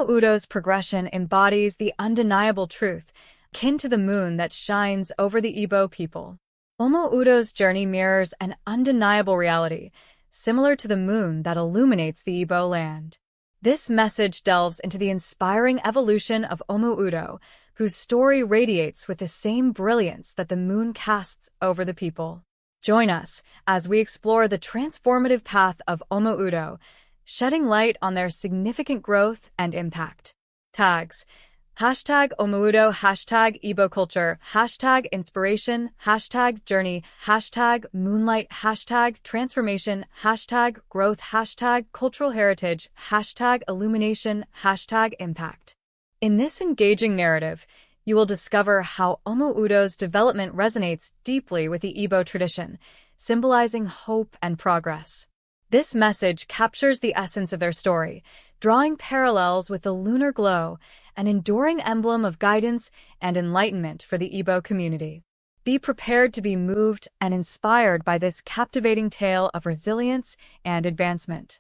Udo's progression embodies the undeniable truth, akin to the moon that shines over the Igbo people. Umu Udo's journey mirrors an undeniable reality, similar to the moon that illuminates the Igbo land. This message delves into the inspiring evolution of Umu Udo, whose story radiates with the same brilliance that the moon casts over the people. Join us as we explore the transformative path of Umu Udo, shedding light on their significant growth and impact. Tags: Hashtag Umu Udo, hashtag Igbo culture, hashtag inspiration, hashtag journey, hashtag moonlight, hashtag transformation, hashtag growth, hashtag cultural heritage, hashtag illumination, hashtag impact. In this engaging narrative, you will discover how Umu Udo's development resonates deeply with the Igbo tradition, symbolizing hope and progress. This message captures the essence of their story, drawing parallels with the lunar glow, an enduring emblem of guidance and enlightenment for the Igbo community. Be prepared to be moved and inspired by this captivating tale of resilience and advancement.